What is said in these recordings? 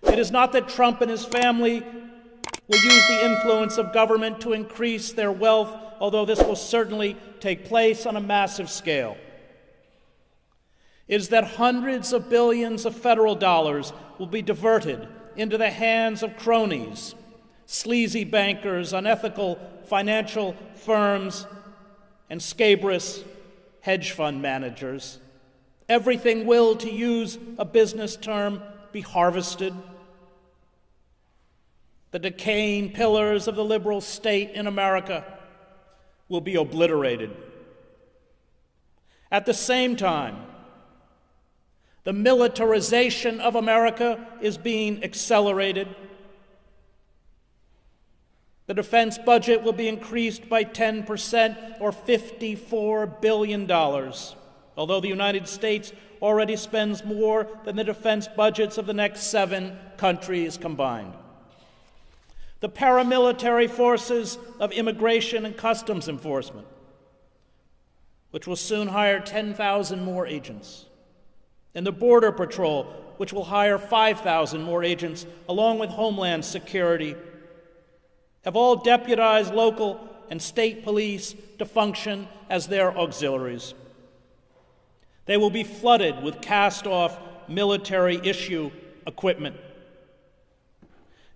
It is not that Trump and his family will use the influence of government to increase their wealth, although this will certainly take place on a massive scale. It is that hundreds of billions of federal dollars will be diverted into the hands of cronies, sleazy bankers, unethical financial firms, and scabrous hedge fund managers. Everything will, to use a business term, be harvested. The decaying pillars of the liberal state in America will be obliterated. At the same time, the militarization of America is being accelerated. The defense budget will be increased by 10%, or $54 billion, although the United States already spends more than the defense budgets of the next 7 countries combined. The paramilitary forces of Immigration and Customs Enforcement, which will soon hire 10,000 more agents, and the Border Patrol, which will hire 5,000 more agents, along with Homeland Security, have all deputized local and state police to function as their auxiliaries. They will be flooded with cast-off military-issue equipment.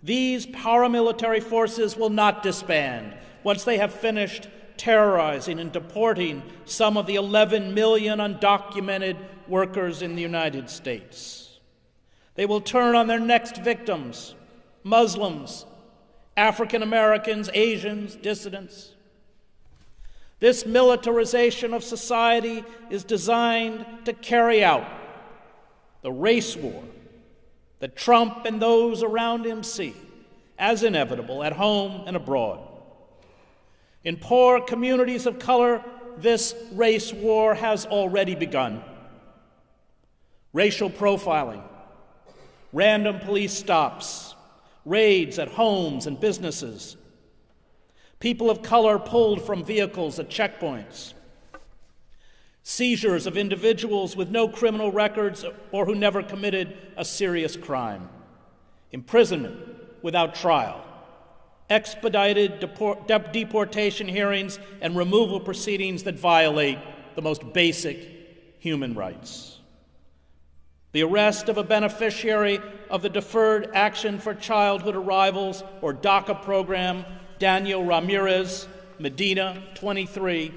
These paramilitary forces will not disband once they have finished terrorizing and deporting some of the 11 million undocumented workers in the United States. They will turn on their next victims, Muslims, African Americans, Asians, dissidents. This militarization of society is designed to carry out the race war that Trump and those around him see as inevitable at home and abroad. In poor communities of color, this race war has already begun. Racial profiling, random police stops, raids at homes and businesses, people of color pulled from vehicles at checkpoints, seizures of individuals with no criminal records or who never committed a serious crime, imprisonment without trial, expedited deportation hearings, and removal proceedings that violate the most basic human rights. The arrest of a beneficiary of the Deferred Action for Childhood Arrivals, or DACA program, Daniel Ramirez Medina, 23,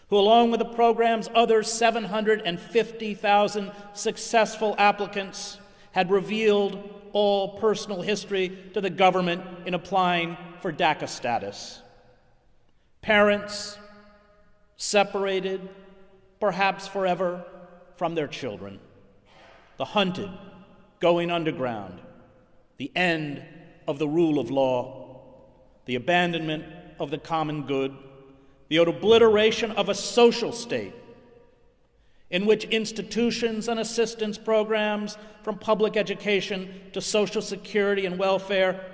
who, along with the program's other 750,000 successful applicants, had revealed all personal history to the government in applying for DACA status. Parents separated, perhaps forever, from their children. The hunted going underground, the end of the rule of law, the abandonment of the common good, the obliteration of a social state in which institutions and assistance programs, from public education to Social Security and welfare,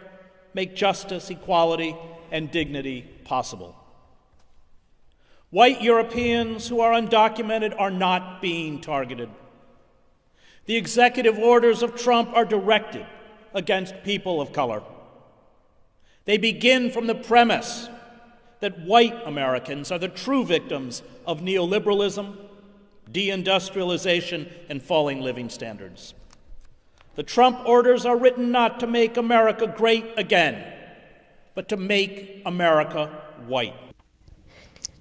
make justice, equality, and dignity possible. White Europeans who are undocumented are not being targeted. The executive orders of Trump are directed against people of color. They begin from the premise that white Americans are the true victims of neoliberalism, deindustrialization, and falling living standards. The Trump orders are written not to make America great again, but to make America white.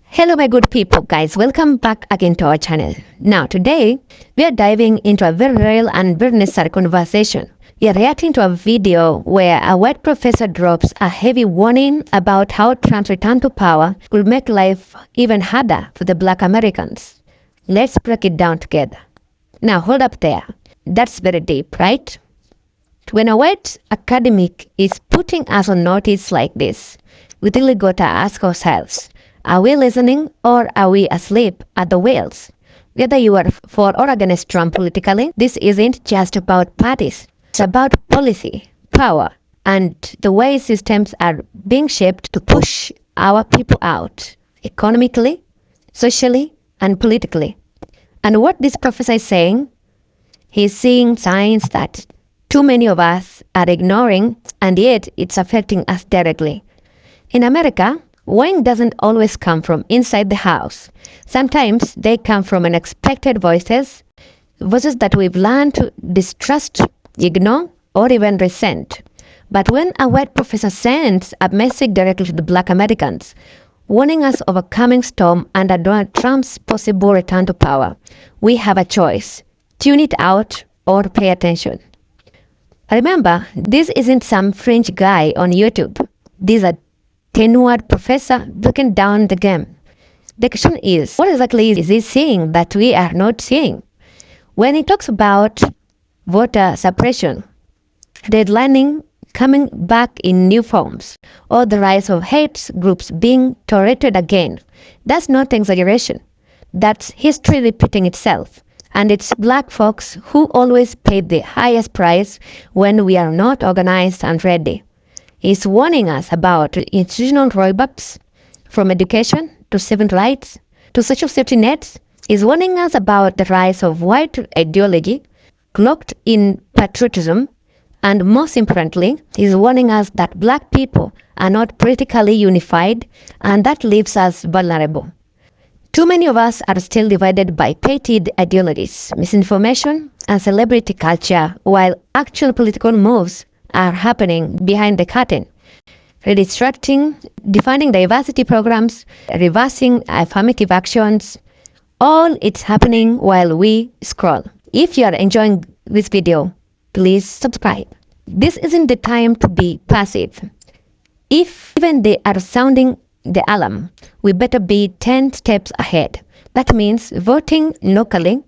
Hello my good people, guys, welcome back again to our channel. Now today we are diving into a very real and very necessary conversation. We are reacting to a video where a white professor drops a heavy warning about how Trump's return to power could make life even harder for the Black Americans. Let's break it down together. Now hold up there. That's very deep, right? When a white academic is putting us on notice like this, we really gotta ask ourselves, are we listening or are we asleep at the wheels? Whether you are for or against Trump politically, this isn't just about parties. It's about policy, power, and the way systems are being shaped to push our people out, economically, socially, and politically. And what this professor is saying, he's seeing signs that too many of us are ignoring, and yet it's affecting us directly. In America, warning doesn't always come from inside the house. Sometimes they come from unexpected voices that we've learned to distrust, ignore, or even resent. But when a white professor sends a message directly to the Black Americans, warning us of a coming storm under Donald Trump's possible return to power, we have a choice: tune it out or pay attention. Remember, this isn't some fringe guy on YouTube. This is a tenured professor breaking down the game. The question is, what exactly is he seeing that we are not seeing? When he talks about voter suppression, redlining coming back in new forms, or the rise of hate groups being tolerated again, that's not exaggeration. That's history repeating itself. And it's Black folks who always pay the highest price when we are not organized and ready. He's warning us about institutional rollbacks, from education to civil rights to social safety nets. He's warning us about the rise of white ideology cloaked in patriotism, and most importantly, he's warning us that Black people are not politically unified, and that leaves us vulnerable. Too many of us are still divided by petty ideologies, misinformation, and celebrity culture, while actual political moves are happening behind the curtain. Redistricting, defining diversity programs, reversing affirmative actions, all it's happening while we scroll. If you are enjoying this video, please subscribe. This isn't the time to be passive. If even they are sounding the alarm, we better be 10 steps ahead. That means voting locally,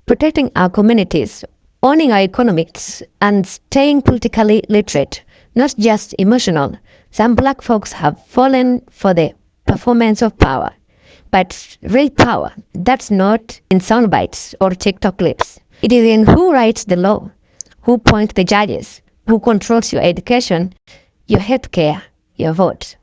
protecting our communities, owning our economics, and staying politically literate, not just emotional. Some Black folks have fallen for the performance of power. But real power, that's not in sound bites or TikTok clips. It is in who writes the law, who appoints the judges, who controls your education, your healthcare, your vote.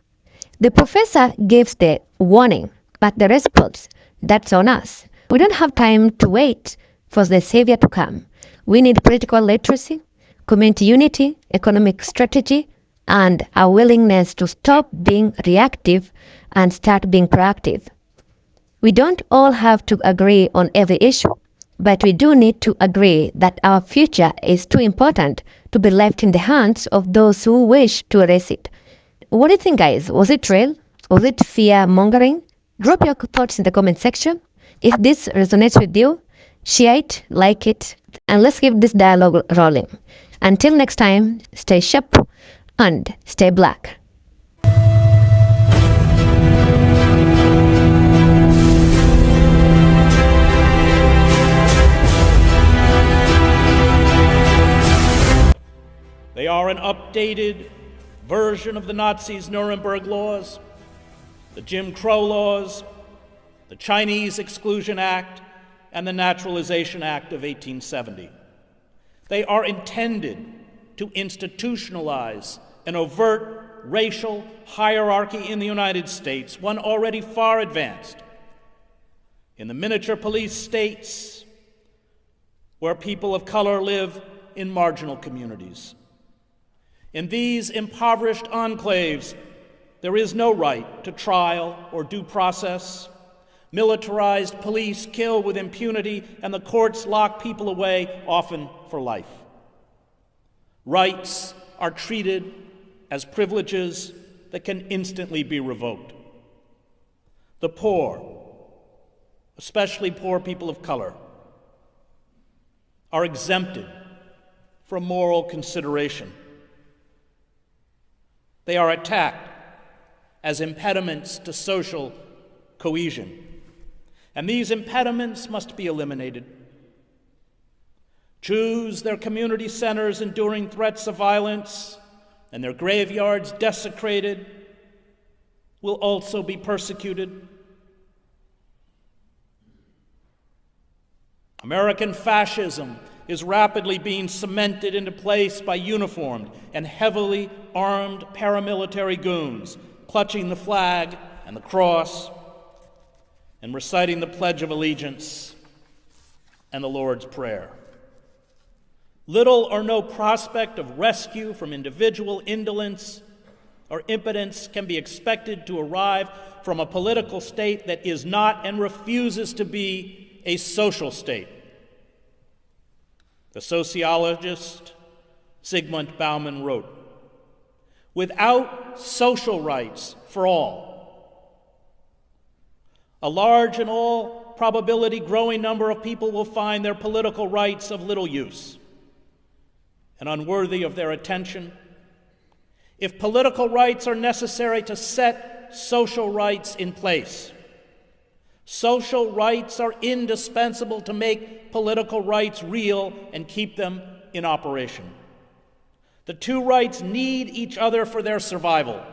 The professor gives the warning, but the response, that's on us. We don't have time to wait for the savior to come. We need political literacy, community unity, economic strategy, and a willingness to stop being reactive and start being proactive. We don't all have to agree on every issue, but we do need to agree that our future is too important to be left in the hands of those who wish to erase it. What do you think, guys? Was it real? Was it fear-mongering? Drop your thoughts in the comment section. If this resonates with you, share it, like it, and let's keep this dialogue rolling. Until next time, stay sharp and stay Black. They are an updated version of the Nazis' Nuremberg laws, the Jim Crow laws, the Chinese Exclusion Act, and the Naturalization Act of 1870. They are intended to institutionalize an overt racial hierarchy in the United States, one already far advanced in the miniature police states where people of color live in marginal communities. In these impoverished enclaves, there is no right to trial or due process. Militarized police kill with impunity, and the courts lock people away, often for life. Rights are treated as privileges that can instantly be revoked. The poor, especially poor people of color, are exempted from moral consideration. They are attacked as impediments to social cohesion. And these impediments must be eliminated. Jews, their community centers enduring threats of violence and their graveyards desecrated, will also be persecuted. American fascism is rapidly being cemented into place by uniformed and heavily armed paramilitary goons, clutching the flag and the cross and reciting the Pledge of Allegiance and the Lord's Prayer. Little or no prospect of rescue from individual indolence or impotence can be expected to arrive from a political state that is not and refuses to be a social state. The sociologist Zygmunt Bauman wrote, "Without social rights for all, a large and all probability growing number of people will find their political rights of little use and unworthy of their attention. If political rights are necessary to set social rights in place, social rights are indispensable to make political rights real and keep them in operation. The two rights need each other for their survival.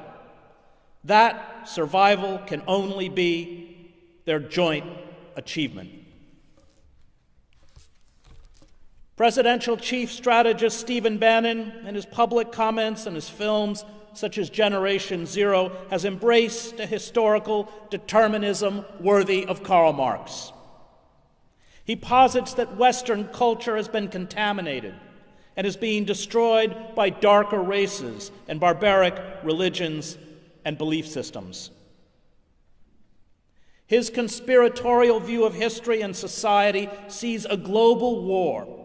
That survival can only be their joint achievement." Presidential chief strategist Stephen Bannon, in his public comments and his films, such as Generation Zero, has embraced a historical determinism worthy of Karl Marx. He posits that Western culture has been contaminated and is being destroyed by darker races and barbaric religions and belief systems. His conspiratorial view of history and society sees a global war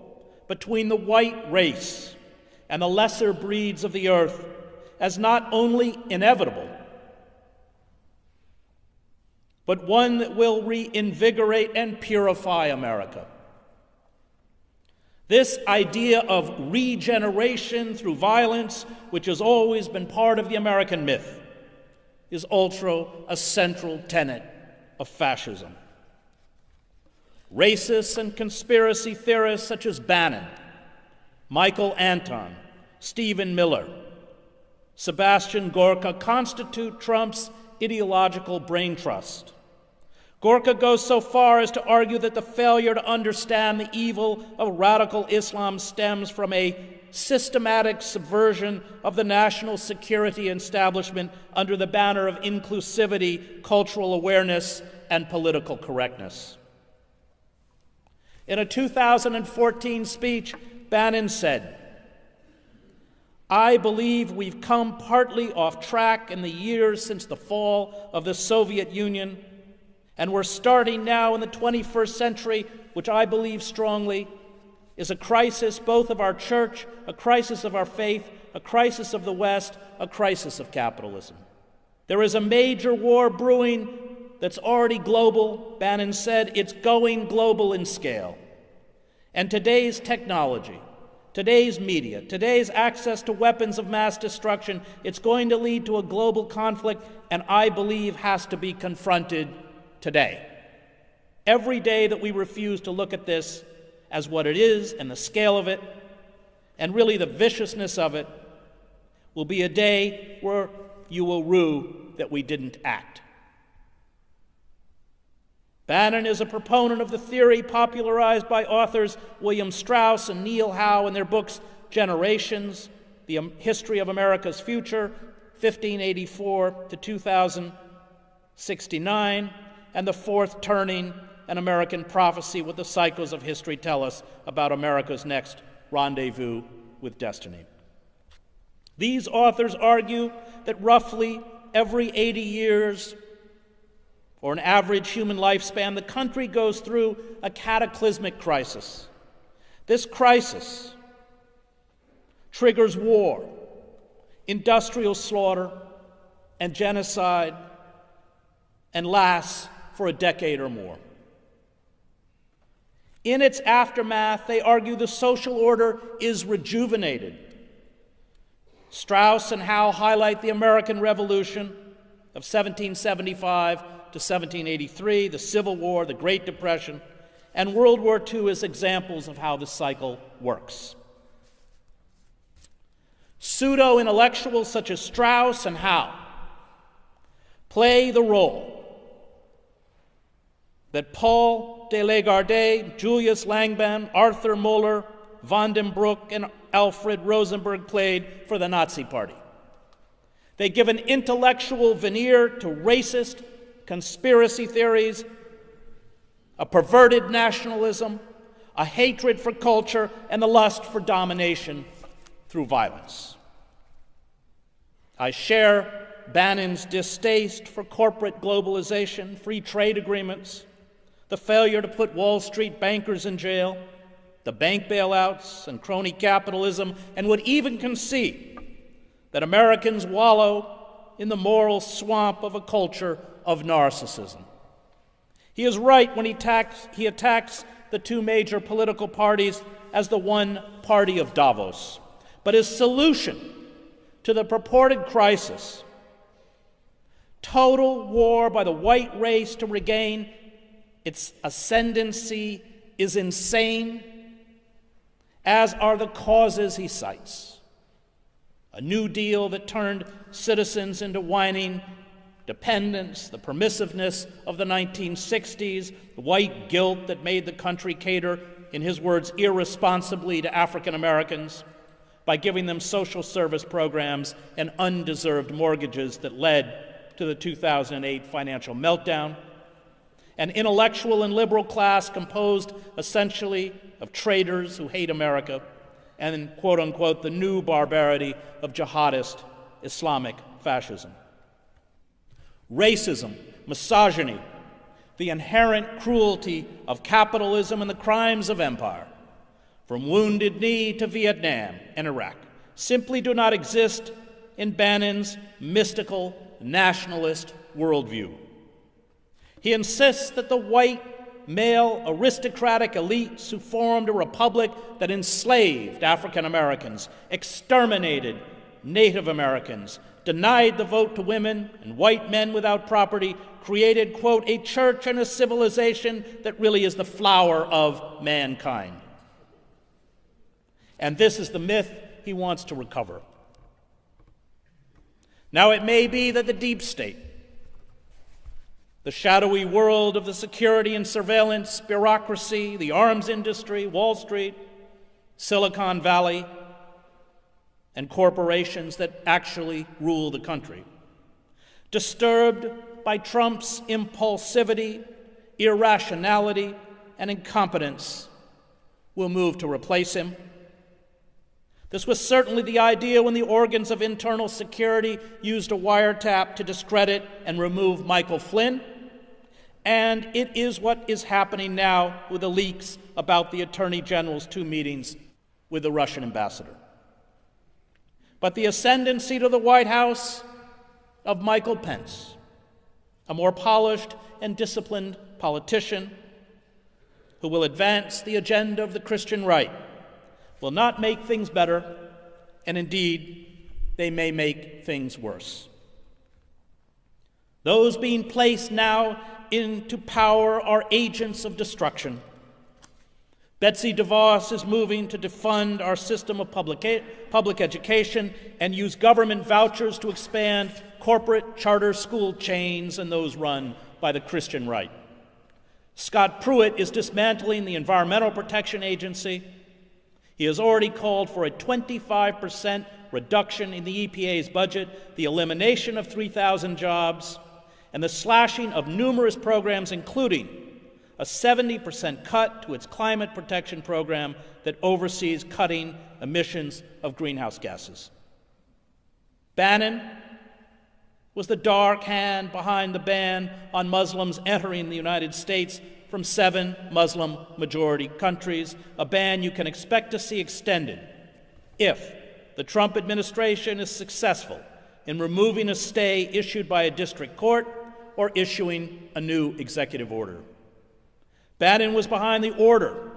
between the white race and the lesser breeds of the earth as not only inevitable, but one that will reinvigorate and purify America. This idea of regeneration through violence, which has always been part of the American myth, is also a central tenet of fascism. Racists and conspiracy theorists such as Bannon, Michael Anton, Stephen Miller, Sebastian Gorka constitute Trump's ideological brain trust. Gorka goes so far as to argue that the failure to understand the evil of radical Islam stems from a systematic subversion of the national security establishment under the banner of inclusivity, cultural awareness, and political correctness. In a 2014 speech, Bannon said, "I believe we've come partly off track in the years since the fall of the Soviet Union, and we're starting now in the 21st century, which I believe strongly is a crisis both of our church, a crisis of our faith, a crisis of the West, a crisis of capitalism. There is a major war brewing that's already global," Bannon said. "It's going global in scale. And today's technology, today's media, today's access to weapons of mass destruction, it's going to lead to a global conflict, and I believe has to be confronted today. Every day that we refuse to look at this as what it is and the scale of it, and really the viciousness of it, will be a day where you will rue that we didn't act." Bannon is a proponent of the theory popularized by authors William Strauss and Neil Howe in their books Generations, The History of America's Future, 1584 to 2069, and The Fourth Turning, An American Prophecy, What the Psychos of History Tell Us About America's Next Rendezvous with Destiny. These authors argue that roughly every 80 years, or an average human lifespan, the country goes through a cataclysmic crisis. This crisis triggers war, industrial slaughter, and genocide, and lasts for a decade or more. In its aftermath, they argue the social order is rejuvenated. Strauss and Howe highlight the American Revolution of 1775 to 1783, the Civil War, the Great Depression, and World War II as examples of how the cycle works. Pseudo-intellectuals such as Strauss and Howe play the role that Paul de Lagarde, Julius Langbaum, Arthur Moeller, von den Broek, and Alfred Rosenberg played for the Nazi Party. They give an intellectual veneer to racist conspiracy theories, a perverted nationalism, a hatred for culture, and the lust for domination through violence. I share Bannon's distaste for corporate globalization, free trade agreements, the failure to put Wall Street bankers in jail, the bank bailouts and crony capitalism, and would even concede that Americans wallow in the moral swamp of a culture of narcissism. He is right when he attacks the two major political parties as the one party of Davos. But his solution to the purported crisis, total war by the white race to regain its ascendancy, is insane, as are the causes he cites. A New Deal that turned citizens into whining dependents, the permissiveness of the 1960s, the white guilt that made the country cater, in his words, irresponsibly to African Americans by giving them social service programs and undeserved mortgages that led to the 2008 financial meltdown. An intellectual and liberal class composed essentially of traitors who hate America, and, quote unquote, the new barbarity of jihadist Islamic fascism. Racism, misogyny, the inherent cruelty of capitalism and the crimes of empire, from Wounded Knee to Vietnam and Iraq, simply do not exist in Bannon's mystical nationalist worldview. He insists that the white, male, aristocratic elites who formed a republic that enslaved African Americans, exterminated Native Americans, denied the vote to women and white men without property, created, quote, a church and a civilization that really is the flower of mankind. And this is the myth he wants to recover. Now, it may be that the deep state, the shadowy world of the security and surveillance bureaucracy, the arms industry, Wall Street, Silicon Valley, and corporations that actually rule the country, disturbed by Trump's impulsivity, irrationality, and incompetence, will move to replace him. This was certainly the idea when the organs of internal security used a wiretap to discredit and remove Michael Flynn, and it is what is happening now with the leaks about the Attorney General's 2 meetings with the Russian ambassador. But the ascendancy to the White House of Michael Pence, a more polished and disciplined politician who will advance the agenda of the Christian right, will not make things better, and indeed, they may make things worse. Those being placed now into power are agents of destruction. Betsy DeVos is moving to defund our system of public education and use government vouchers to expand corporate charter school chains and those run by the Christian right. Scott Pruitt is dismantling the Environmental Protection Agency. He has already called for a 25% reduction in the EPA's budget, the elimination of 3,000 jobs, and the slashing of numerous programs, including a 70% cut to its climate protection program that oversees cutting emissions of greenhouse gases. Bannon was the dark hand behind the ban on Muslims entering the United States from 7 Muslim-majority countries, a ban you can expect to see extended if the Trump administration is successful in removing a stay issued by a district court or issuing a new executive order. Bannon was behind the order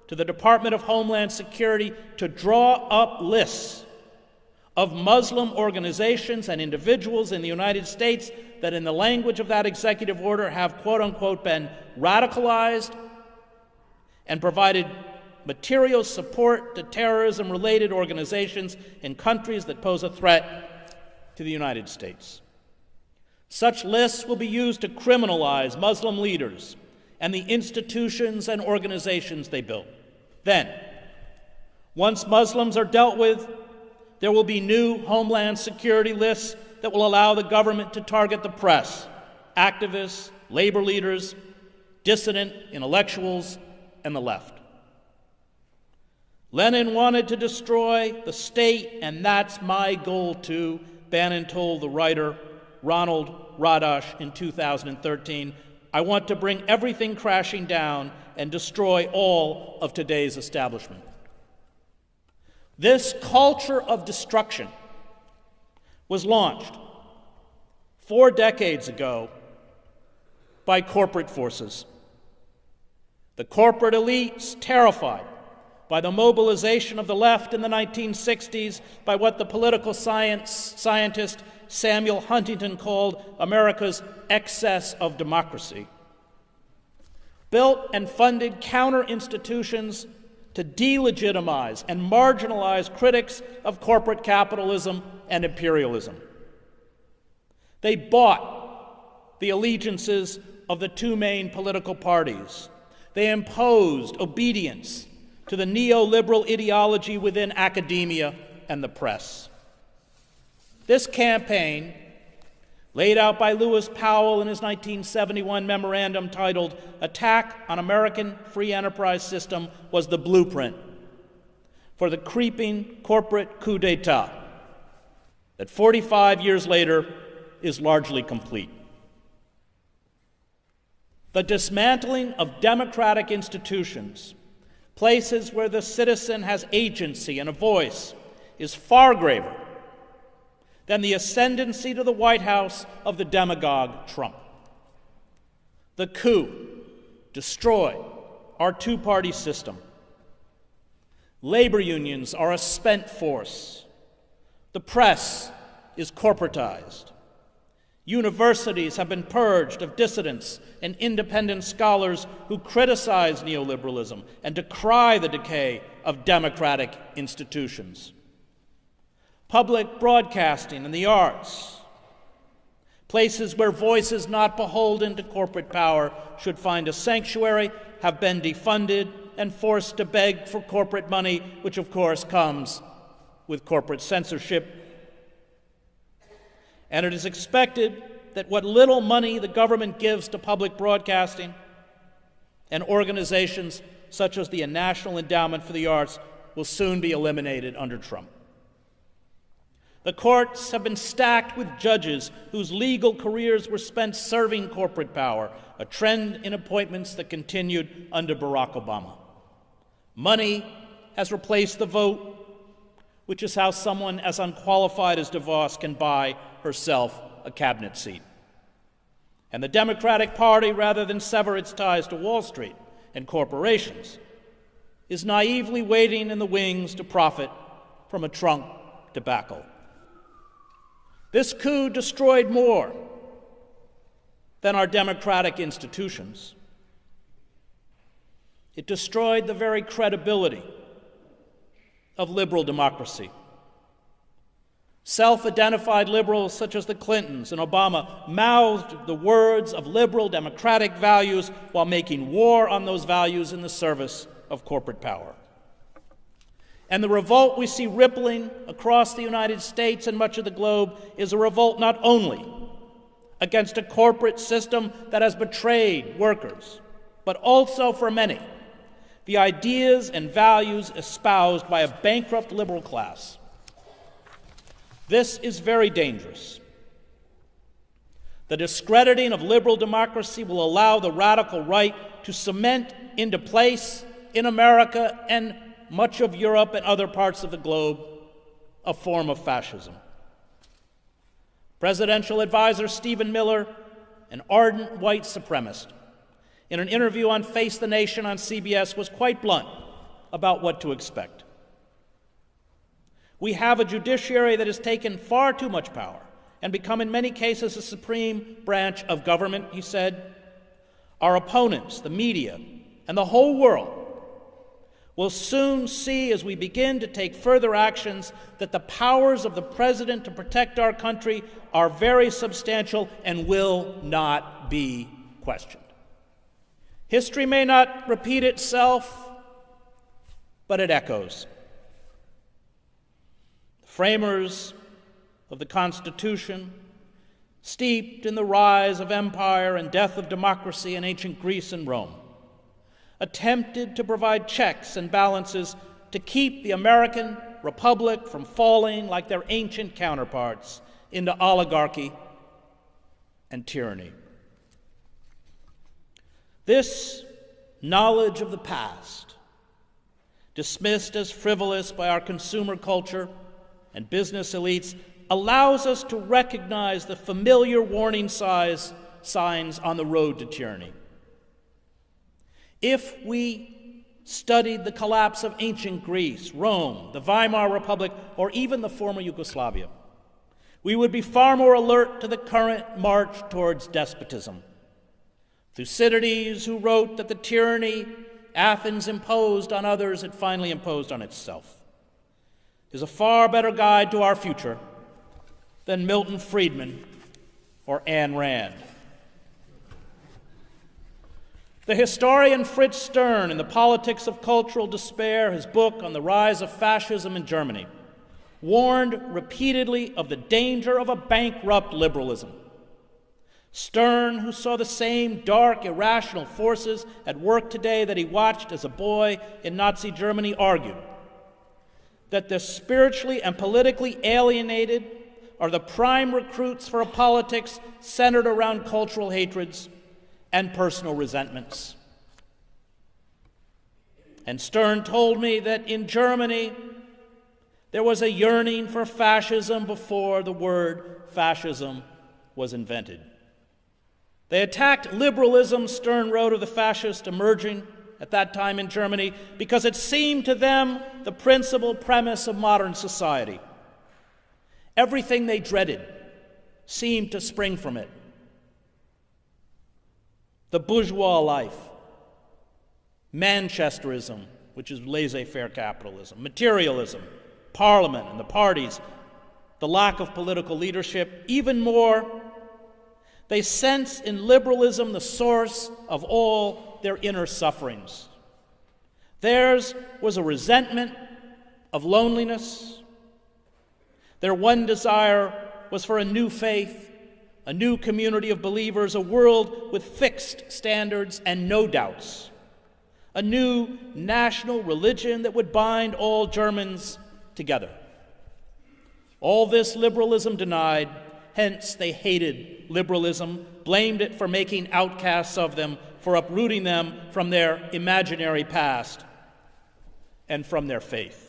to the Department of Homeland Security to draw up lists of Muslim organizations and individuals in the United States that, in the language of that executive order, have, quote-unquote, been radicalized and provided material support to terrorism-related organizations in countries that pose a threat to the United States. Such lists will be used to criminalize Muslim leaders and the institutions and organizations they built. Then, once Muslims are dealt with, there will be new Homeland Security lists that will allow the government to target the press, activists, labor leaders, dissident intellectuals, and the left. Lenin wanted to destroy the state, and that's my goal too, Bannon told the writer Ronald Radosh in 2013. I want to bring everything crashing down and destroy all of today's establishment. This culture of destruction was launched 4 decades ago by corporate forces. The corporate elites, terrified by the mobilization of the left in the 1960s, by what the political scientist Samuel Huntington called America's excess of democracy, built and funded counter-institutions to delegitimize and marginalize critics of corporate capitalism and imperialism. They bought the allegiances of the 2 main political parties. They imposed obedience to the neoliberal ideology within academia and the press. This campaign, laid out by Lewis Powell in his 1971 memorandum titled Attack on American Free Enterprise System, was the blueprint for the creeping corporate coup d'etat that 45 years later is largely complete. The dismantling of democratic institutions, places where the citizen has agency and a voice, is far graver than the ascendancy to the White House of the demagogue Trump. The coup destroyed our 2-party system. Labor unions are a spent force. The press is corporatized. Universities have been purged of dissidents and independent scholars who criticize neoliberalism and decry the decay of democratic institutions. Public broadcasting and the arts, places where voices not beholden to corporate power should find a sanctuary, have been defunded and forced to beg for corporate money, which of course comes with corporate censorship. And it is expected that what little money the government gives to public broadcasting and organizations such as the National Endowment for the Arts will soon be eliminated under Trump. The courts have been stacked with judges whose legal careers were spent serving corporate power, a trend in appointments that continued under Barack Obama. Money has replaced the vote, which is how someone as unqualified as DeVos can buy herself a cabinet seat. And the Democratic Party, rather than sever its ties to Wall Street and corporations, is naively waiting in the wings to profit from a Trump debacle. This coup destroyed more than our democratic institutions. It destroyed the very credibility of liberal democracy. Self-identified liberals such as the Clintons and Obama mouthed the words of liberal democratic values while making war on those values in the service of corporate power. And the revolt we see rippling across the United States and much of the globe is a revolt not only against a corporate system that has betrayed workers, but also, for many, the ideas and values espoused by a bankrupt liberal class. This is very dangerous. The discrediting of liberal democracy will allow the radical right to cement into place in America and much of Europe and other parts of the globe a form of fascism. Presidential advisor Stephen Miller, an ardent white supremacist, in an interview on Face the Nation on CBS, was quite blunt about what to expect. We have a judiciary that has taken far too much power and become in many cases a supreme branch of government, he said. Our opponents, the media, and the whole world will soon see, as we begin to take further actions, that the powers of the president to protect our country are very substantial and will not be questioned. History may not repeat itself, but it echoes. The framers of the Constitution, steeped in the rise of empire and death of democracy in ancient Greece and Rome, attempted to provide checks and balances to keep the American Republic from falling like their ancient counterparts into oligarchy and tyranny. This knowledge of the past, dismissed as frivolous by our consumer culture and business elites, allows us to recognize the familiar warning signs on the road to tyranny. If we studied the collapse of ancient Greece, Rome, the Weimar Republic, or even the former Yugoslavia, we would be far more alert to the current march towards despotism. Thucydides, who wrote that the tyranny Athens imposed on others, it finally imposed on itself, is a far better guide to our future than Milton Friedman or Ayn Rand. The historian Fritz Stern, in The Politics of Cultural Despair, his book on the rise of fascism in Germany, warned repeatedly of the danger of a bankrupt liberalism. Stern, who saw the same dark, irrational forces at work today that he watched as a boy in Nazi Germany, argued that the spiritually and politically alienated are the prime recruits for a politics centered around cultural hatreds and personal resentments. And Stern told me that in Germany, there was a yearning for fascism before the word fascism was invented. They attacked liberalism, Stern wrote of the fascists emerging at that time in Germany, because it seemed to them the principal premise of modern society. Everything they dreaded seemed to spring from it. The bourgeois life, Manchesterism, which is laissez-faire capitalism, materialism, Parliament and the parties, the lack of political leadership. Even more, they sense in liberalism the source of all their inner sufferings. Theirs was a resentment of loneliness. Their one desire was for a new faith, a new community of believers, a world with fixed standards and no doubts, a new national religion that would bind all Germans together. All this liberalism denied, hence they hated liberalism, blamed it for making outcasts of them, for uprooting them from their imaginary past and from their faith.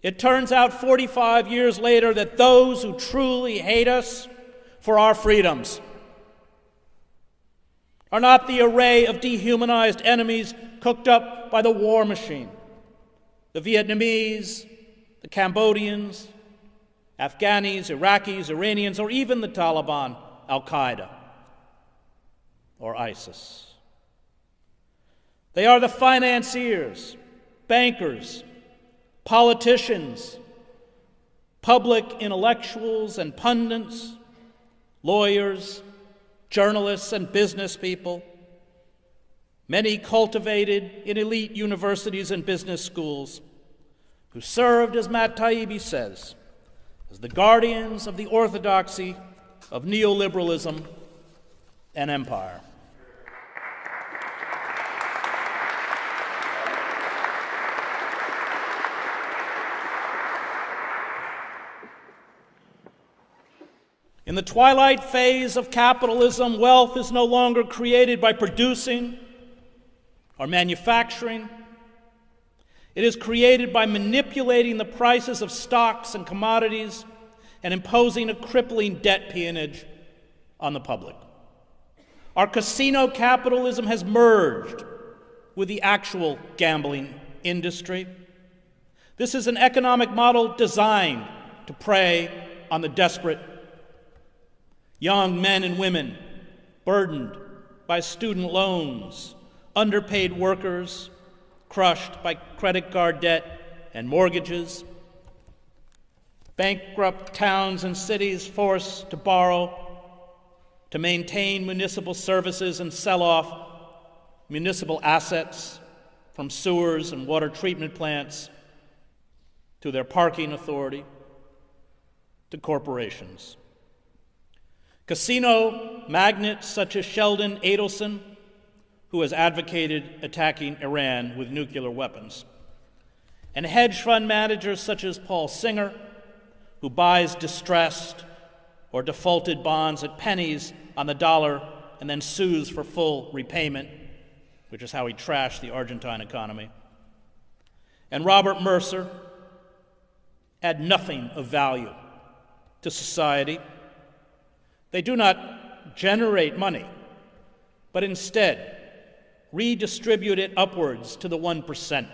It turns out 45 years later that those who truly hate us for our freedoms are not the array of dehumanized enemies cooked up by the war machine, the Vietnamese, the Cambodians, Afghanis, Iraqis, Iranians, or even the Taliban, Al-Qaeda, or ISIS. They are the financiers, bankers, politicians, public intellectuals and pundits, lawyers, journalists and business people, many cultivated in elite universities and business schools, who served, as Matt Taibbi says, as the guardians of the orthodoxy of neoliberalism and empire. In the twilight phase of capitalism, wealth is no longer created by producing or manufacturing. It is created by manipulating the prices of stocks and commodities and imposing a crippling debt peonage on the public. Our casino capitalism has merged with the actual gambling industry. This is an economic model designed to prey on the desperate. Young men and women burdened by student loans, underpaid workers crushed by credit card debt and mortgages, bankrupt towns and cities forced to borrow to maintain municipal services and sell off municipal assets, from sewers and water treatment plants to their parking authority to corporations. Casino magnates such as Sheldon Adelson who has advocated attacking Iran with nuclear weapons, and hedge fund managers such as Paul Singer, who buys distressed or defaulted bonds at pennies on the dollar and then sues for full repayment, which is how he trashed the Argentine economy, and Robert Mercer add nothing of value to society. They do not generate money, but instead redistribute it upwards to the 1%.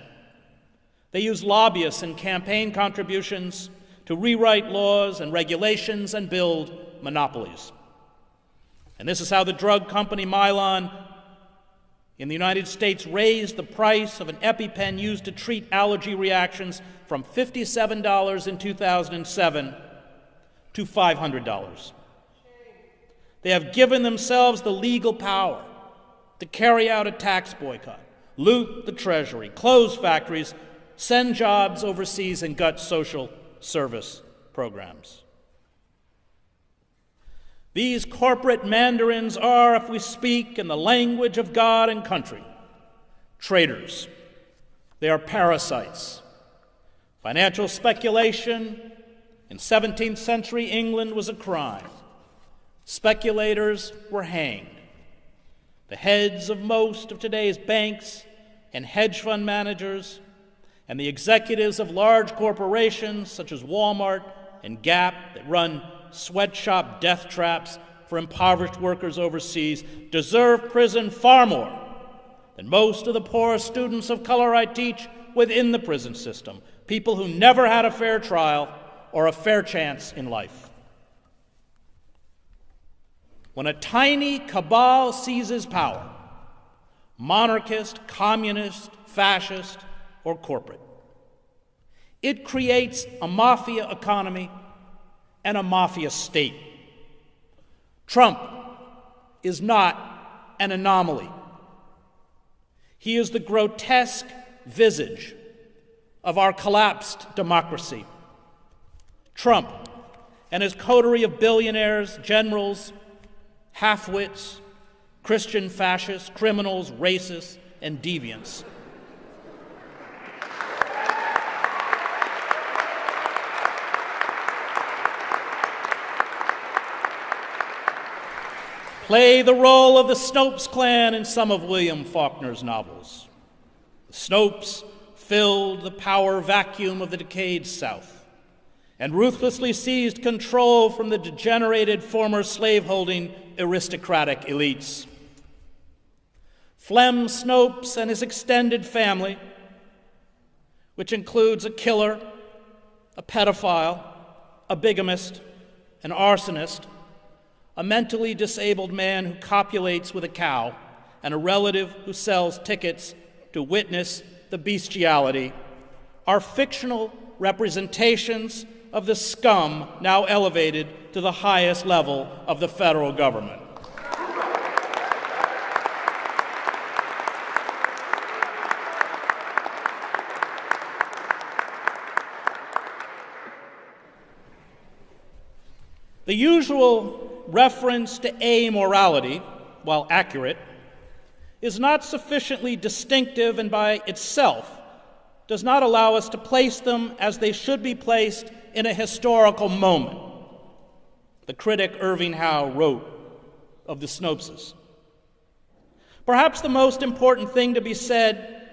They use lobbyists and campaign contributions to rewrite laws and regulations and build monopolies. And this is how the drug company Mylan in the United States raised the price of an EpiPen used to treat allergy reactions from $57 in 2007 to $500. They have given themselves the legal power to carry out a tax boycott, loot the treasury, close factories, send jobs overseas, and gut social service programs. These corporate mandarins are, if we speak in the language of God and country, traitors. They are parasites. Financial speculation in 17th century England was a crime. Speculators were hanged. The heads of most of today's banks and hedge fund managers and the executives of large corporations such as Walmart and Gap that run sweatshop death traps for impoverished workers overseas deserve prison far more than most of the poor students of color I teach within the prison system, people who never had a fair trial or a fair chance in life. When a tiny cabal seizes power, monarchist, communist, fascist, or corporate, it creates a mafia economy and a mafia state. Trump is not an anomaly. He is the grotesque visage of our collapsed democracy. Trump and his coterie of billionaires, generals, half-wits, Christian fascists, criminals, racists, and deviants play the role of the Snopes clan in some of William Faulkner's novels. The Snopes filled the power vacuum of the decayed South and ruthlessly seized control from the degenerated former slaveholding aristocratic elites. Flem Snopes and his extended family, which includes a killer, a pedophile, a bigamist, an arsonist, a mentally disabled man who copulates with a cow, and a relative who sells tickets to witness the bestiality, are fictional representations of the scum now elevated to the highest level of the federal government. The usual reference to amorality, while accurate, is not sufficiently distinctive and by itself does not allow us to place them as they should be placed in a historical moment. The critic Irving Howe wrote of the Snopeses. Perhaps the most important thing to be said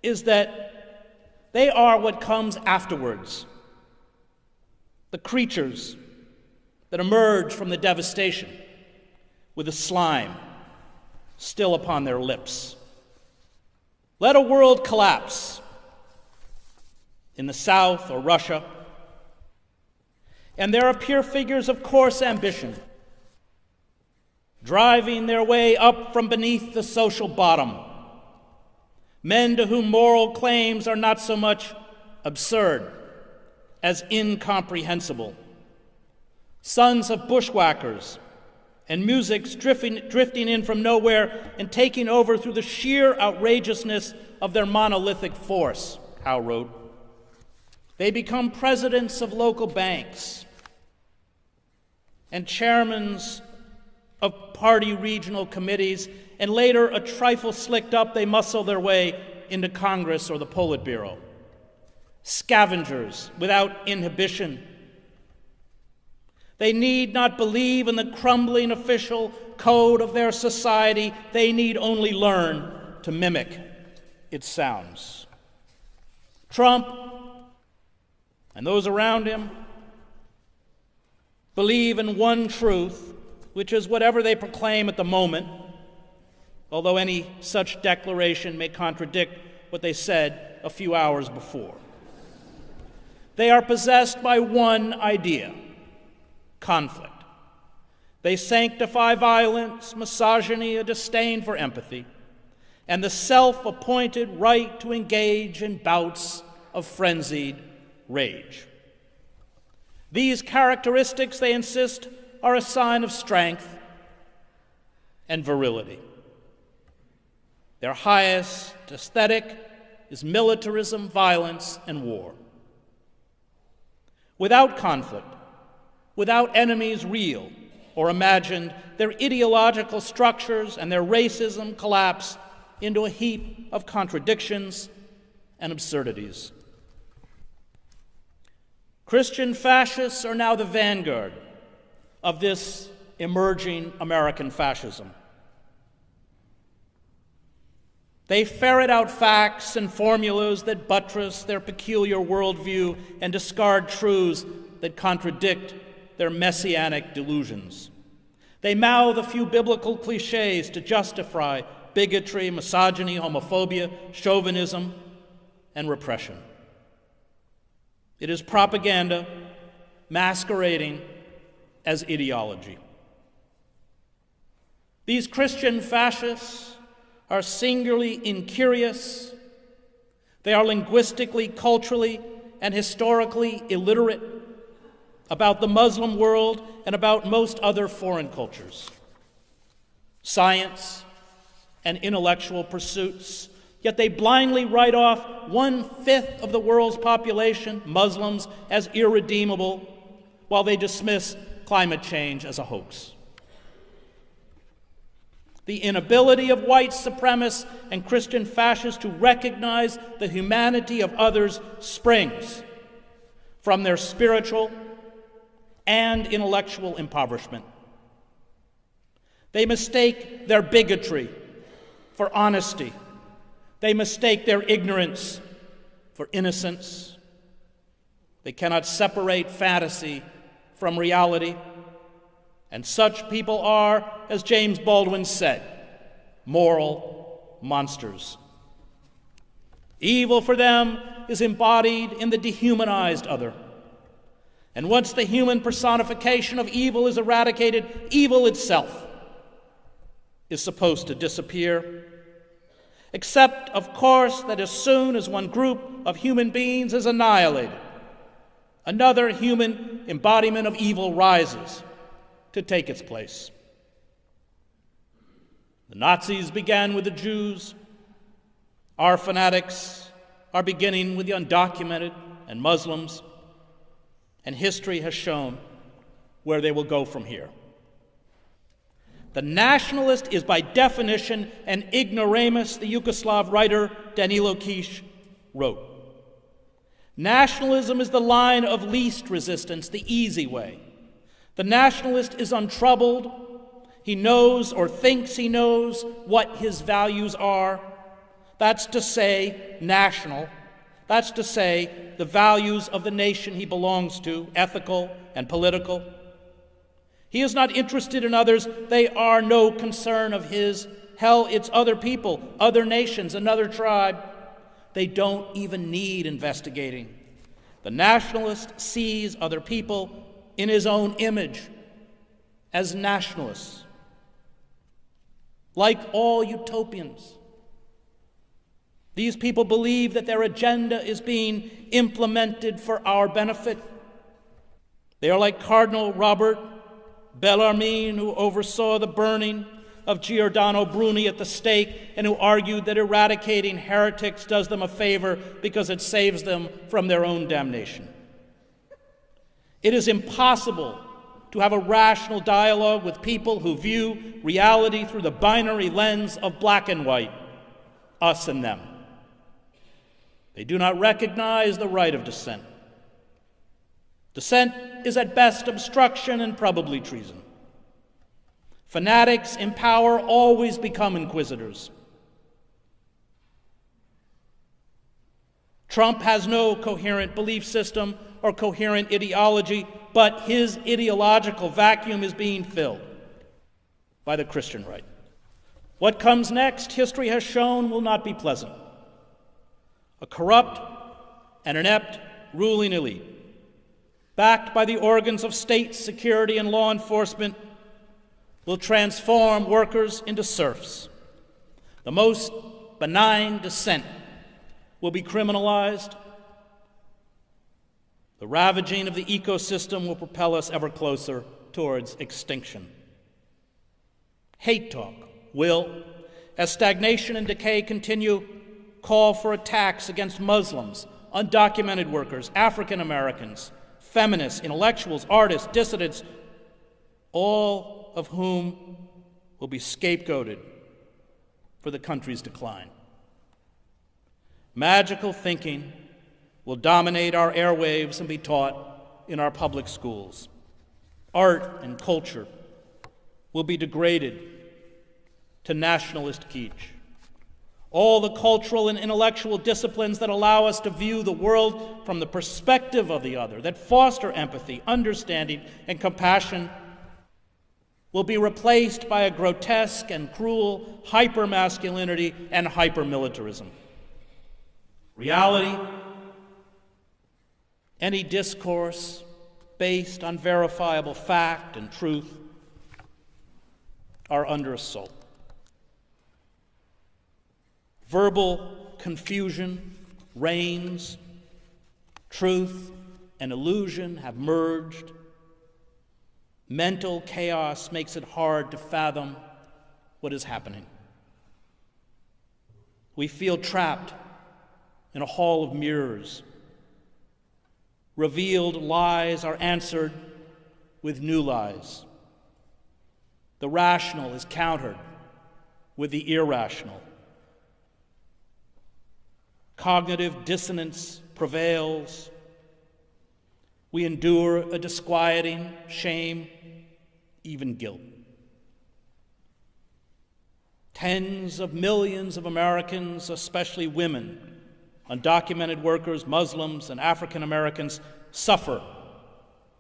is that they are what comes afterwards, the creatures that emerge from the devastation with the slime still upon their lips. Let a world collapse in the South or Russia, and there appear figures of coarse ambition, driving their way up from beneath the social bottom, men to whom moral claims are not so much absurd as incomprehensible, sons of bushwhackers and musics drifting in from nowhere and taking over through the sheer outrageousness of their monolithic force, Howe wrote. They become presidents of local banks and chairmen of party regional committees and later, a trifle slicked up, they muscle their way into Congress or the Politburo. Scavengers without inhibition. They need not believe in the crumbling official code of their society. They need only learn to mimic its sounds. Trump and those around him believe in one truth, which is whatever they proclaim at the moment, although any such declaration may contradict what they said a few hours before. They are possessed by one idea: conflict. They sanctify violence, misogyny, a disdain for empathy, and the self-appointed right to engage in bouts of frenzied rage. These characteristics, they insist, are a sign of strength and virility. Their highest aesthetic is militarism, violence, and war. Without conflict, without enemies real or imagined, their ideological structures and their racism collapse into a heap of contradictions and absurdities. Christian fascists are now the vanguard of this emerging American fascism. They ferret out facts and formulas that buttress their peculiar worldview and discard truths that contradict their messianic delusions. They mouth a few biblical cliches to justify bigotry, misogyny, homophobia, chauvinism, and repression. It is propaganda masquerading as ideology. These Christian fascists are singularly incurious. They are linguistically, culturally, and historically illiterate about the Muslim world and about most other foreign cultures, science, and intellectual pursuits. Yet they blindly write off 1/5 of the world's population, Muslims, as irredeemable, while they dismiss climate change as a hoax. The inability of white supremacists and Christian fascists to recognize the humanity of others springs from their spiritual and intellectual impoverishment. They mistake their bigotry for honesty. They mistake their ignorance for innocence. They cannot separate fantasy from reality. And such people are, as James Baldwin said, moral monsters. Evil for them is embodied in the dehumanized other. And once the human personification of evil is eradicated, evil itself is supposed to disappear. Except, of course, that as soon as one group of human beings is annihilated, another human embodiment of evil rises to take its place. The Nazis began with the Jews. Our fanatics are beginning with the undocumented and Muslims, and history has shown where they will go from here. The nationalist is by definition an ignoramus, the Yugoslav writer Danilo Kish wrote. Nationalism is the line of least resistance, the easy way. The nationalist is untroubled. He knows or thinks he knows what his values are. That's to say, national. That's to say, the values of the nation he belongs to, ethical and political. He is not interested in others. They are no concern of his. Hell, it's other people, other nations, another tribe. They don't even need investigating. The nationalist sees other people in his own image as nationalists. Like all utopians, these people believe that their agenda is being implemented for our benefit. They are like Cardinal Robert Bellarmine, who oversaw the burning of Giordano Bruni at the stake and who argued that eradicating heretics does them a favor because it saves them from their own damnation. It is impossible to have a rational dialogue with people who view reality through the binary lens of black and white, us and them. They do not recognize the right of dissent. Dissent is at best obstruction and probably treason. Fanatics in power always become inquisitors. Trump has no coherent belief system or coherent ideology, but his ideological vacuum is being filled by the Christian right. What comes next, history has shown, will not be pleasant. A corrupt and inept ruling elite, backed by the organs of state security and law enforcement, will transform workers into serfs. The most benign dissent will be criminalized. The ravaging of the ecosystem will propel us ever closer towards extinction. Hate talk will, as stagnation and decay continue, call for attacks against Muslims, undocumented workers, African Americans, feminists, intellectuals, artists, dissidents, all of whom will be scapegoated for the country's decline. Magical thinking will dominate our airwaves and be taught in our public schools. Art and culture will be degraded to nationalist kitsch. All the cultural and intellectual disciplines that allow us to view the world from the perspective of the other, that foster empathy, understanding, and compassion, will be replaced by a grotesque and cruel hypermasculinity and hypermilitarism. Reality, any discourse based on verifiable fact and truth, are under assault. Verbal confusion reigns, truth and illusion have merged. Mental chaos makes it hard to fathom what is happening. We feel trapped in a hall of mirrors. Revealed lies are answered with new lies. The rational is countered with the irrational. Cognitive dissonance prevails. We endure a disquieting shame, even guilt. Tens of millions of Americans, especially women, undocumented workers, Muslims, and African Americans, suffer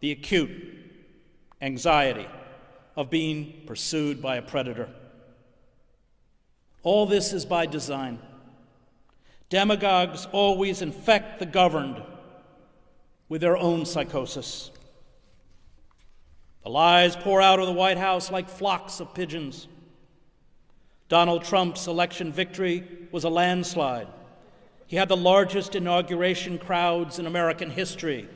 the acute anxiety of being pursued by a predator. All this is by design. Demagogues always infect the governed with their own psychosis. The lies pour out of the White House like flocks of pigeons. Donald Trump's election victory was a landslide. He had the largest inauguration crowds in American history.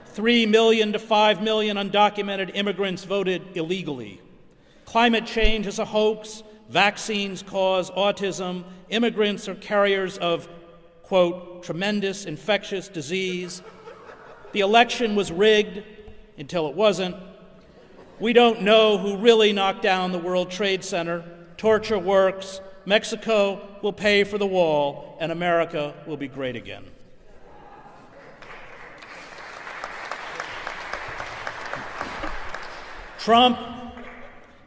3 million to 5 million undocumented immigrants voted illegally. Climate change is a hoax. Vaccines cause autism. Immigrants are carriers of, quote, tremendous infectious disease. The election was rigged until it wasn't. We don't know who really knocked down the World Trade Center. Torture works. Mexico will pay for the wall, and America will be great again. Trump,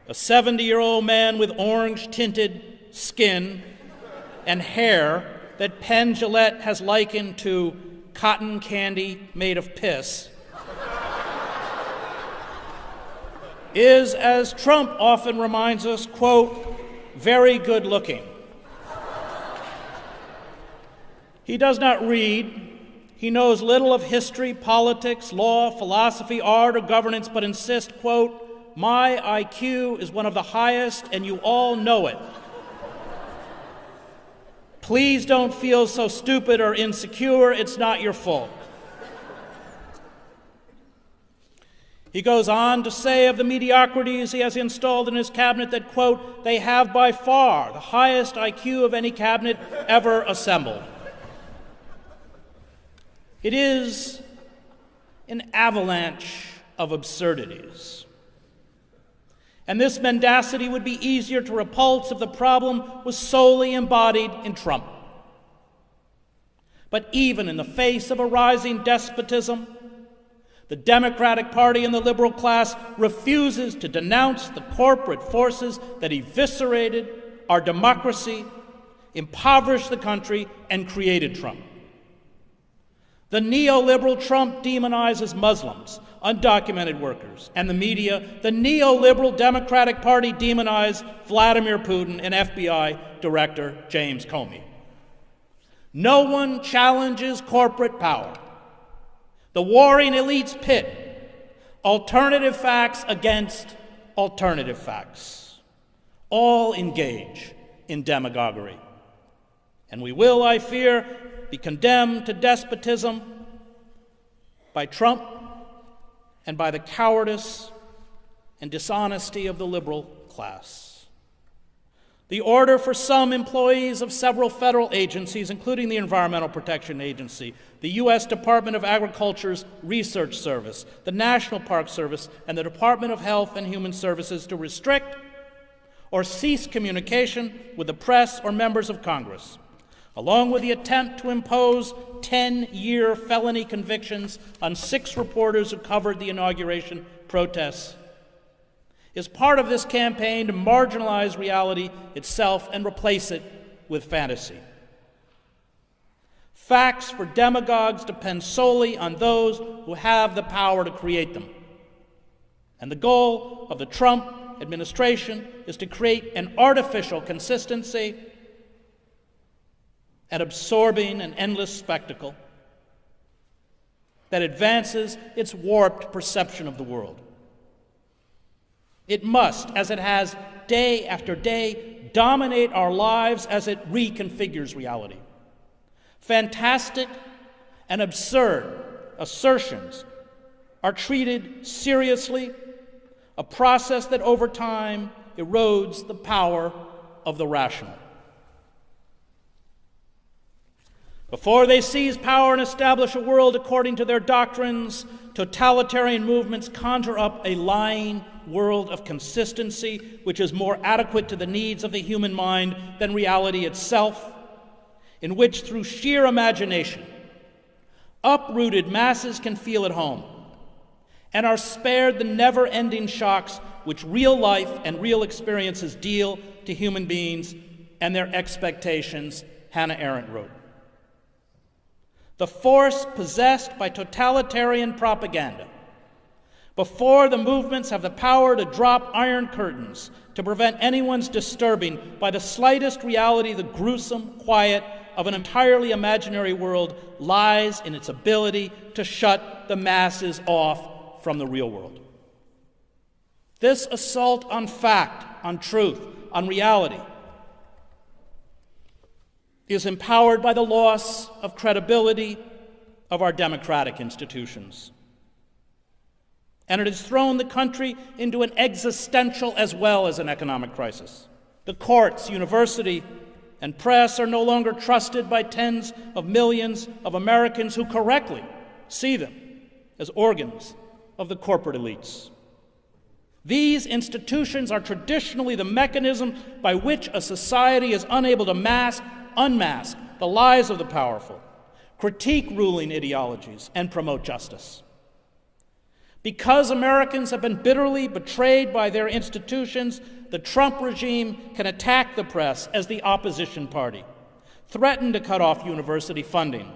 a 70-year-old man with orange-tinted skin and hair that Penn Jillette has likened to cotton candy made of piss, is, as Trump often reminds us, quote, very good looking. He does not read. He knows little of history, politics, law, philosophy, art, or governance, but insists, quote, my IQ is one of the highest and you all know it. Please don't feel so stupid or insecure. It's not your fault. He goes on to say of the mediocrities he has installed in his cabinet that, quote, they have by far the highest IQ of any cabinet ever assembled. It is an avalanche of absurdities. And this mendacity would be easier to repulse if the problem was solely embodied in Trump. But even in the face of a rising despotism, the Democratic Party and the liberal class refuses to denounce the corporate forces that eviscerated our democracy, impoverished the country, and created Trump. The neoliberal Trump demonizes Muslims, undocumented workers, and the media. The neoliberal Democratic Party demonized Vladimir Putin and FBI Director James Comey. No one challenges corporate power. The warring elites pit alternative facts against alternative facts. All engage in demagoguery. And we will, I fear, be condemned to despotism by Trump and by the cowardice and dishonesty of the liberal class. The order for some employees of several federal agencies, including the Environmental Protection Agency, the U.S. Department of Agriculture's Research Service, the National Park Service, and the Department of Health and Human Services to restrict or cease communication with the press or members of Congress, along with the attempt to impose 10-year felony convictions on 6 reporters who covered the inauguration protests, is part of this campaign to marginalize reality itself and replace it with fantasy. Facts for demagogues depend solely on those who have the power to create them. And the goal of the Trump administration is to create an artificial consistency, an absorbing and endless spectacle that advances its warped perception of the world. It must, as it has day after day, dominate our lives as it reconfigures reality. Fantastic and absurd assertions are treated seriously, a process that over time erodes the power of the rational. Before they seize power and establish a world according to their doctrines, totalitarian movements conjure up a lying world of consistency which is more adequate to the needs of the human mind than reality itself, in which through sheer imagination, uprooted masses can feel at home and are spared the never-ending shocks which real life and real experiences deal to human beings and their expectations, Hannah Arendt wrote. The force possessed by totalitarian propaganda, before the movements have the power to drop iron curtains to prevent anyone's disturbing by the slightest reality the gruesome quiet of an entirely imaginary world, lies in its ability to shut the masses off from the real world. This assault on fact, on truth, on reality, is empowered by the loss of credibility of our democratic institutions. And it has thrown the country into an existential as well as an economic crisis. The courts, university, and press are no longer trusted by tens of millions of Americans who correctly see them as organs of the corporate elites. These institutions are traditionally the mechanism by which a society is unable to unmask the lies of the powerful, critique ruling ideologies, and promote justice. Because Americans have been bitterly betrayed by their institutions, the Trump regime can attack the press as the opposition party, threaten to cut off university funding,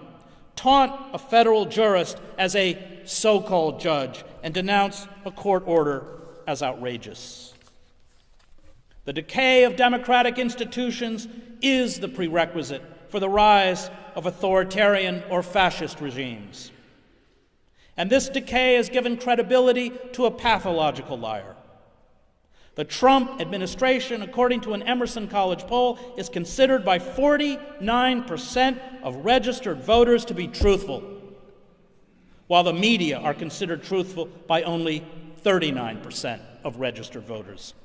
taunt a federal jurist as a so-called judge, and denounce a court order as outrageous. The decay of democratic institutions is the prerequisite for the rise of authoritarian or fascist regimes. And this decay has given credibility to a pathological liar. The Trump administration, according to an Emerson College poll, is considered by 49% of registered voters to be truthful, while the media are considered truthful by only 39% of registered voters.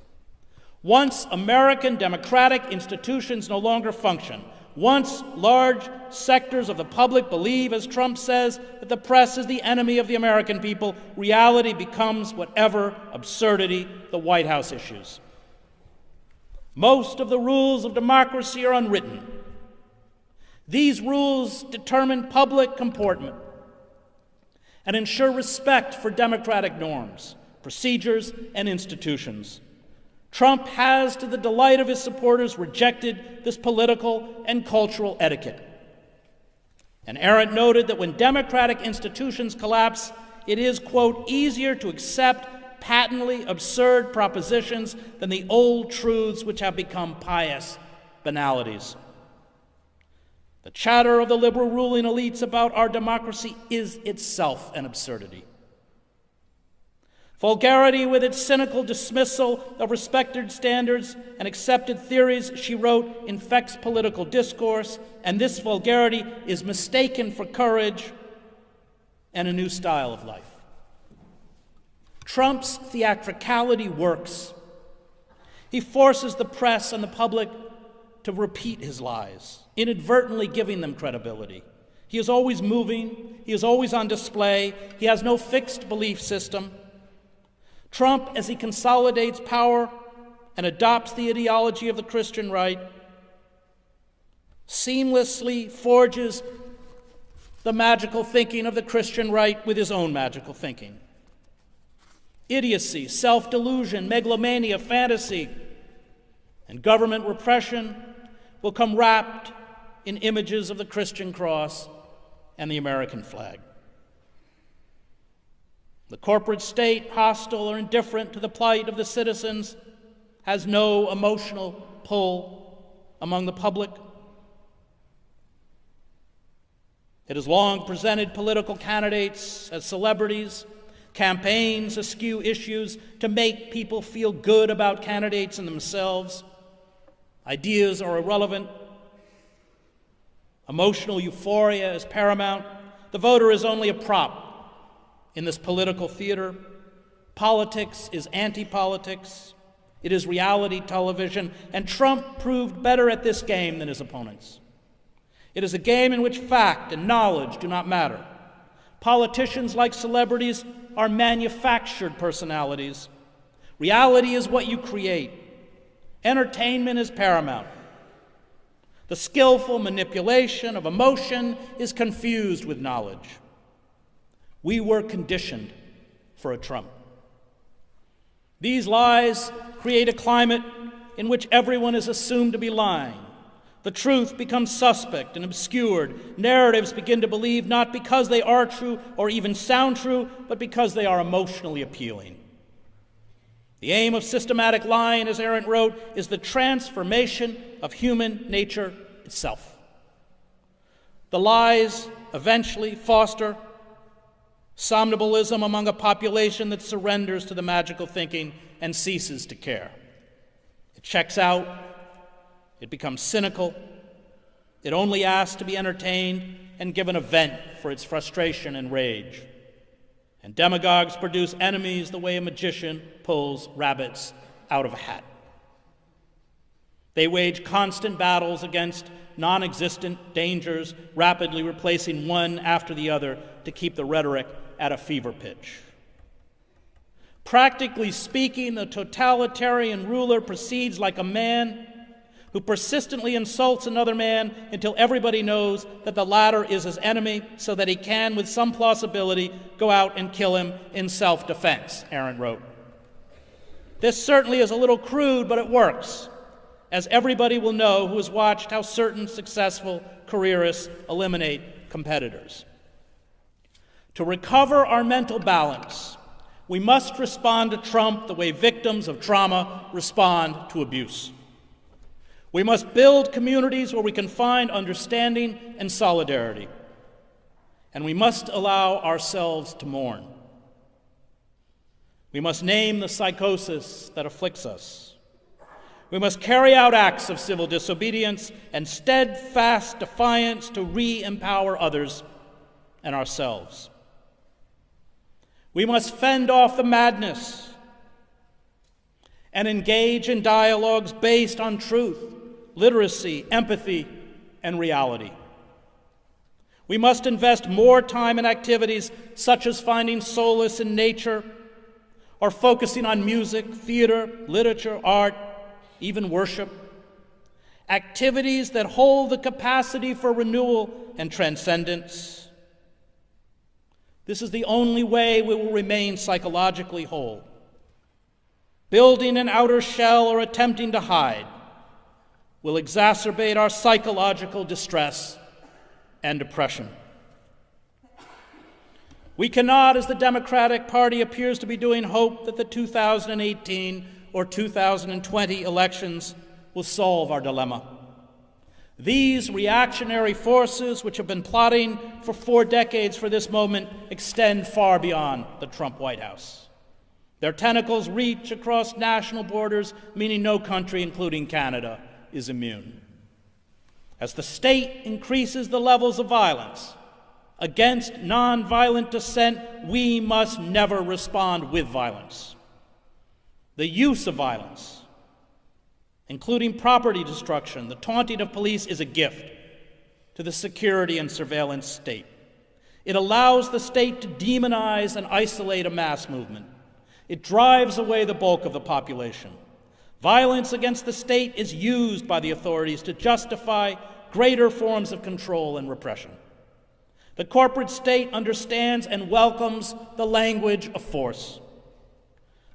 Once American democratic institutions no longer function, Once large sectors of the public believe, as Trump says, that the press is the enemy of the American people, reality becomes whatever absurdity the White House issues. Most of the rules of democracy are unwritten. These rules determine public comportment and ensure respect for democratic norms, procedures, and institutions. Trump has, to the delight of his supporters, rejected this political and cultural etiquette. And Arendt noted that when democratic institutions collapse, it is, quote, easier to accept patently absurd propositions than the old truths which have become pious banalities. The chatter of the liberal ruling elites about our democracy is itself an absurdity. Vulgarity, with its cynical dismissal of respected standards and accepted theories, she wrote, infects political discourse, and this vulgarity is mistaken for courage and a new style of life. Trump's theatricality works. He forces the press and the public to repeat his lies, inadvertently giving them credibility. He is always moving. He is always on display. He has no fixed belief system. Trump, as he consolidates power and adopts the ideology of the Christian right, seamlessly forges the magical thinking of the Christian right with his own magical thinking. Idiocy, self-delusion, megalomania, fantasy, and government repression will come wrapped in images of the Christian cross and the American flag. The corporate state, hostile or indifferent to the plight of the citizens, has no emotional pull among the public. It has long presented political candidates as celebrities. Campaigns eschew issues to make people feel good about candidates and themselves. Ideas are irrelevant. Emotional euphoria is paramount. The voter is only a prop in this political theater. Politics is anti-politics. It is reality television, and Trump proved better at this game than his opponents. It is a game in which fact and knowledge do not matter. Politicians, like celebrities, are manufactured personalities. Reality is what you create. Entertainment is paramount. The skillful manipulation of emotion is confused with knowledge. We were conditioned for a Trump. These lies create a climate in which everyone is assumed to be lying. The truth becomes suspect and obscured. Narratives begin to believe not because they are true or even sound true, but because they are emotionally appealing. The aim of systematic lying, as Arendt wrote, is the transformation of human nature itself. The lies eventually foster somnambulism among a population that surrenders to the magical thinking and ceases to care. It checks out. It becomes cynical. It only asks to be entertained and given a vent for its frustration and rage. And demagogues produce enemies the way a magician pulls rabbits out of a hat. They wage constant battles against non-existent dangers, rapidly replacing one after the other to keep the rhetoric at a fever pitch. Practically speaking, the totalitarian ruler proceeds like a man who persistently insults another man until everybody knows that the latter is his enemy, so that he can, with some plausibility, go out and kill him in self-defense, Arendt wrote. This certainly is a little crude, but it works, as everybody will know who has watched how certain successful careerists eliminate competitors. To recover our mental balance, we must respond to Trump the way victims of trauma respond to abuse. We must build communities where we can find understanding and solidarity. And we must allow ourselves to mourn. We must name the psychosis that afflicts us. We must carry out acts of civil disobedience and steadfast defiance to re-empower others and ourselves. We must fend off the madness and engage in dialogues based on truth, literacy, empathy, and reality. We must invest more time in activities such as finding solace in nature or focusing on music, theater, literature, art, even worship. Activities that hold the capacity for renewal and transcendence. This is the only way we will remain psychologically whole. Building an outer shell or attempting to hide will exacerbate our psychological distress and depression. We cannot, as the Democratic Party appears to be doing, hope that the 2018 or 2020 elections will solve our dilemma. These reactionary forces, which have been plotting for 4 decades for this moment, extend far beyond the Trump White House. Their tentacles reach across national borders, meaning no country, including Canada, is immune. As the state increases the levels of violence against nonviolent dissent, we must never respond with violence. The use of violence, including property destruction, the taunting of police, is a gift to the security and surveillance state. It allows the state to demonize and isolate a mass movement. It drives away the bulk of the population. Violence against the state is used by the authorities to justify greater forms of control and repression. The corporate state understands and welcomes the language of force.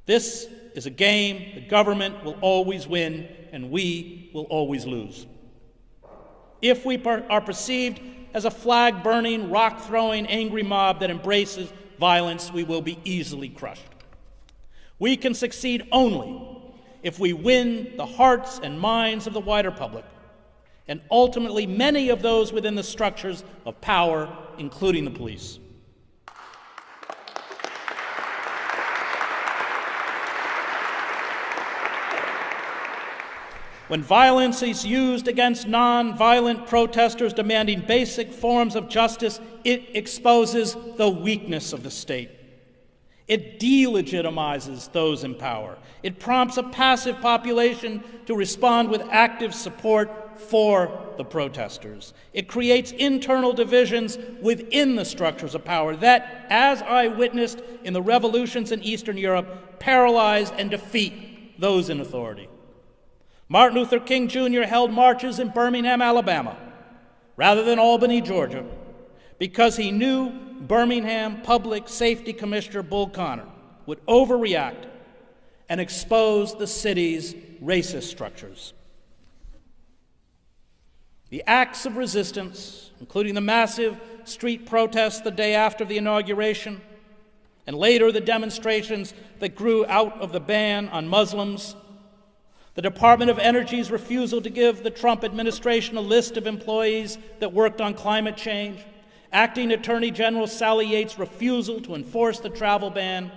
This is a game the government will always win and we will always lose. If we are perceived as a flag-burning, rock-throwing, angry mob that embraces violence, we will be easily crushed. We can succeed only if we win the hearts and minds of the wider public, and ultimately many of those within the structures of power, including the police. When violence is used against non-violent protesters demanding basic forms of justice, it exposes the weakness of the state. It delegitimizes those in power. It prompts a passive population to respond with active support for the protesters. It creates internal divisions within the structures of power that, as I witnessed in the revolutions in Eastern Europe, paralyze and defeat those in authority. Martin Luther King Jr. held marches in Birmingham, Alabama, rather than Albany, Georgia, because he knew Birmingham Public Safety Commissioner Bull Connor would overreact and expose the city's racist structures. The acts of resistance, including the massive street protests the day after the inauguration, and later the demonstrations that grew out of the ban on Muslims, the Department of Energy's refusal to give the Trump administration a list of employees that worked on climate change, Acting Attorney General Sally Yates' refusal to enforce the travel ban,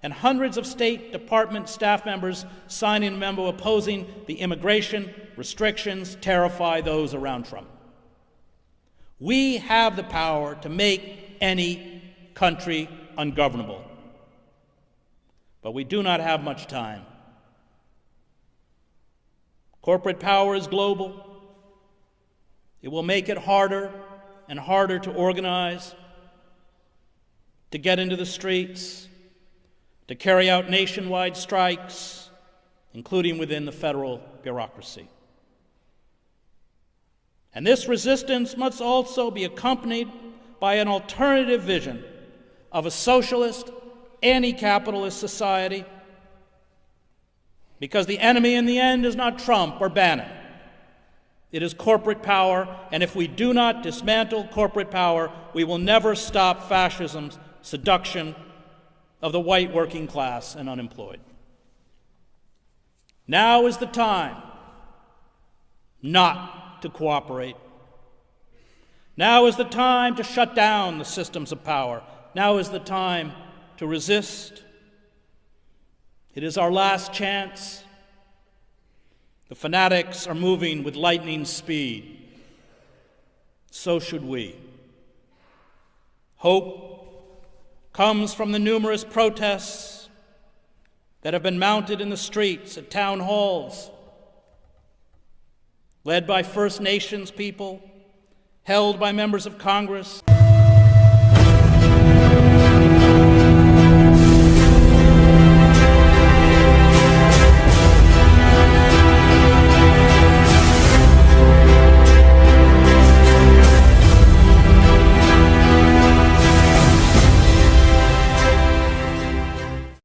and hundreds of State Department staff members signing a memo opposing the immigration restrictions terrify those around Trump. We have the power to make any country ungovernable, but we do not have much time. Corporate power is global. It will make it harder and harder to organize, to get into the streets, to carry out nationwide strikes, including within the federal bureaucracy. And this resistance must also be accompanied by an alternative vision of a socialist, anti-capitalist society, because the enemy in the end is not Trump or Bannon. It is corporate power, and if we do not dismantle corporate power, we will never stop fascism's seduction of the white working class and unemployed. Now is the time not to cooperate. Now is the time to shut down the systems of power. Now is the time to resist. It is our last chance. The fanatics are moving with lightning speed. So should we. Hope comes from the numerous protests that have been mounted in the streets, at town halls, led by First Nations people, held by members of Congress.